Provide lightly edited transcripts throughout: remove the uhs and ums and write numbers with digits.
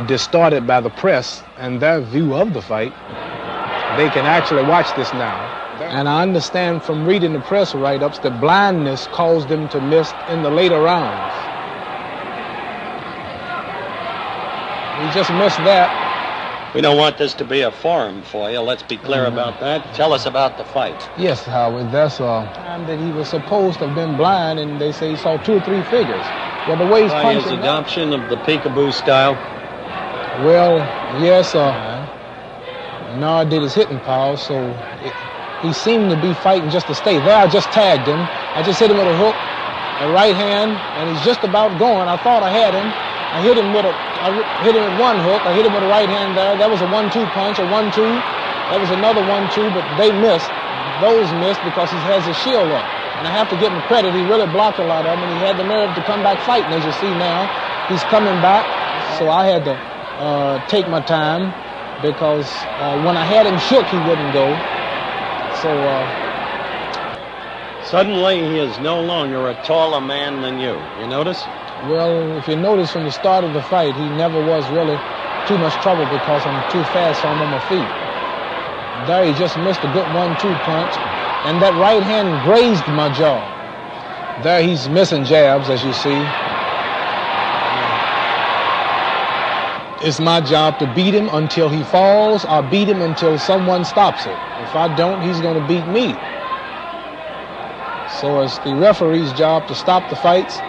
distorted by the press and their view of the fight. They can actually watch this now. And I understand from reading the press write-ups that blindness caused them to miss in the later rounds. He just missed that. We don't want this to be a forum for you. Let's be clear about that. Tell us about the fight. Yes, Howard. That's a time that he was supposed to have been blind, and they say he saw 2 or 3 figures. Well, the way he's punching. His adoption of the peekaboo style. Well, yes, Nard did his hitting power, so he seemed to be fighting just to stay there. I just tagged him. I just hit him with a hook, a right hand, and he's just about going. I thought I had him. I hit him with one hook. I hit him with a right hand there. That was a 1-2 punch, a 1-2. That was another 1-2, but they missed. Those missed because he has his shield up. And I have to give him credit. He really blocked a lot of them, and he had the nerve to come back fighting, as you see now. He's coming back, so I had to take my time because when I had him shook, he wouldn't go. So suddenly he is no longer a taller man than you. You notice? Well, if you notice from the start of the fight, he never was really too much trouble because I'm too fast on my feet. There he just missed a good 1-2 punch, and that right hand grazed my jaw. There he's missing jabs, as you see. It's my job to beat him until he falls, or beat him until someone stops it. If I don't, he's going to beat me. So it's the referee's job to stop the fights,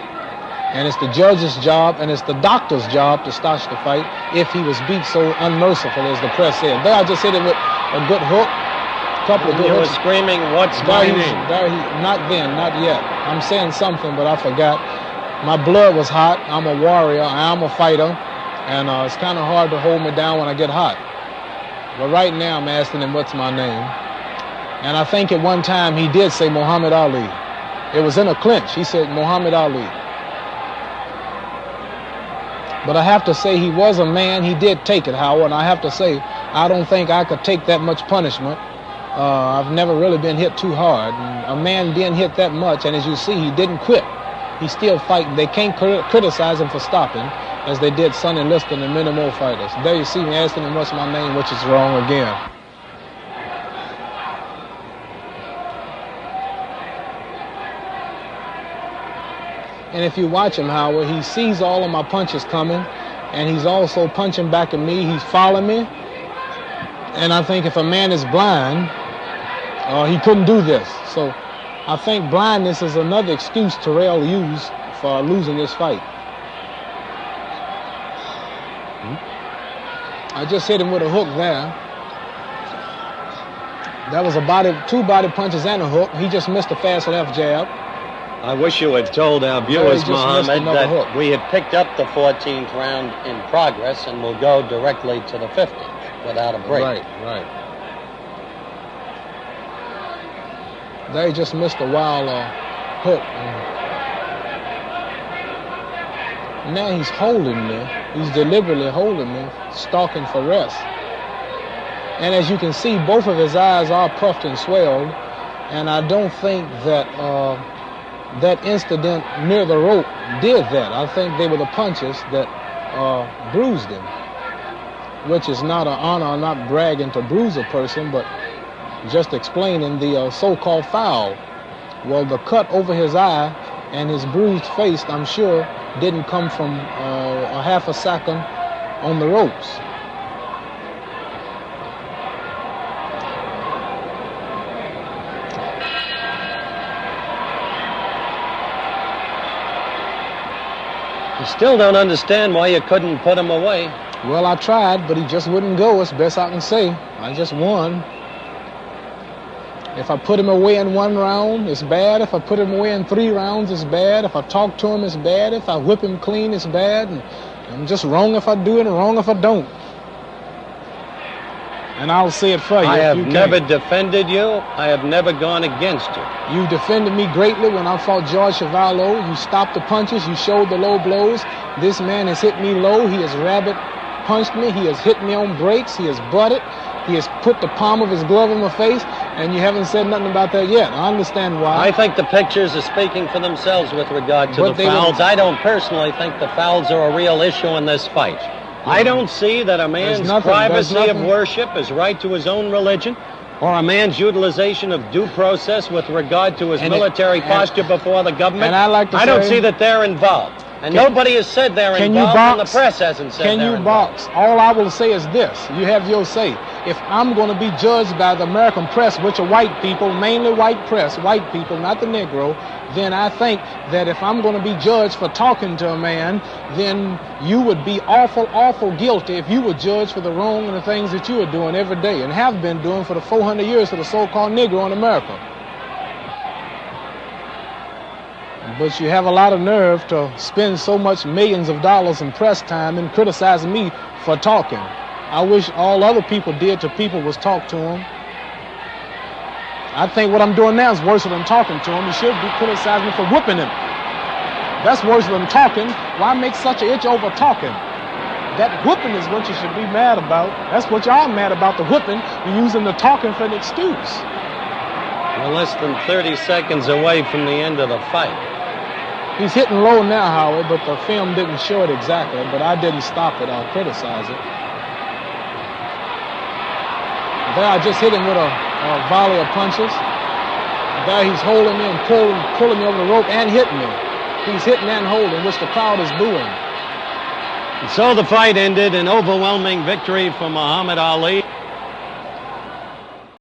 and it's the judge's job, and it's the doctor's job to stop the fight if he was beat so unmerciful, as the press said. There I just hit him with a good hook, a couple of good hooks. You were screaming, "What's my name?" Not then, not yet. I'm saying something, but I forgot. My blood was hot. I'm a warrior. I'm a fighter. And it's kind of hard to hold me down when I get hot. But right now I'm asking him, what's my name? And I think at one time he did say Muhammad Ali. It was in a clinch. He said Muhammad Ali. But I have to say he was a man. He did take it, Howard. And I have to say, I don't think I could take that much punishment. I've never really been hit too hard. And a man didn't hit that much. And as you see, he didn't quit. He's still fighting. They can't criticize him for stopping, as they did Sonny Liston and many more fighters. There you see me asking him what's my name, which is wrong again. And if you watch him, Howard, he sees all of my punches coming, and he's also punching back at me. He's following me. And I think if a man is blind, he couldn't do this. So I think blindness is another excuse Terrell used for losing this fight. I just hit him with a hook there. That was two body punches and a hook. He just missed a fast left jab. I wish you had told our viewers, Muhammad, that we have picked up the 14th round in progress and will go directly to the 15th without a break. Right. They just missed a wild hook. Now he's holding me. He's deliberately holding me, stalking for rest. And as you can see, both of his eyes are puffed and swelled. And I don't think that that incident near the rope did that. I think they were the punches that bruised him, which is not an honor. I'm not bragging to bruise a person, but just explaining the so-called foul. Well, the cut over his eye and his bruised face, I'm sure, didn't come from a half a second on the ropes. You still don't understand why you couldn't put him away. Well, I tried, but he just wouldn't go. It's best I can say. I just won. If I put him away in 1 round, it's bad. If I put him away in 3 rounds, it's bad. If I talk to him, it's bad. If I whip him clean, it's bad. And I'm just wrong if I do it and wrong if I don't. And I'll say it for you. I have never defended you. I have never gone against you. You defended me greatly when I fought George Chuvalo. You stopped the punches. You showed the low blows. This man has hit me low. He has rabbit punched me. He has hit me on breaks. He has butted. He has put the palm of his glove in my face, and you haven't said nothing about that yet. I understand why. I think the pictures are speaking for themselves with regard to the fouls. I don't personally think the fouls are a real issue in this fight. I don't see that a man's privacy of worship, his right to his own religion, or a man's utilization of due process with regard to his military posture before the government, and I don't see that they're involved. And nobody has said they're involved, and the press hasn't said they're involved. Can you box? All I will say is this. You have your say. If I'm going to be judged by the American press, which are white people, mainly white press, white people, not the Negro, then I think that if I'm going to be judged for talking to a man, then you would be awful, awful guilty if you were judged for the wrong and the things that you are doing every day and have been doing for the 400 years to the so-called Negro in America. But you have a lot of nerve to spend so much millions of dollars in press time and criticizing me for talking. I wish all other people did to people was talk to them. I think what I'm doing now is worse than talking to him. You should be criticizing me for whipping him. That's worse than talking. Why make such an itch over talking? That whipping is what you should be mad about. That's what y'all mad about, the whipping. You're using the talking for an excuse. We're less than 30 seconds away from the end of the fight. He's hitting low now, Howard, but the film didn't show it exactly, but I didn't stop it. I'll criticize it. There I just hit him with a volley of punches. There he's holding me and pulling me over the rope and hitting me. He's hitting and holding, which the crowd is booing. And so the fight ended, an overwhelming victory for Muhammad Ali.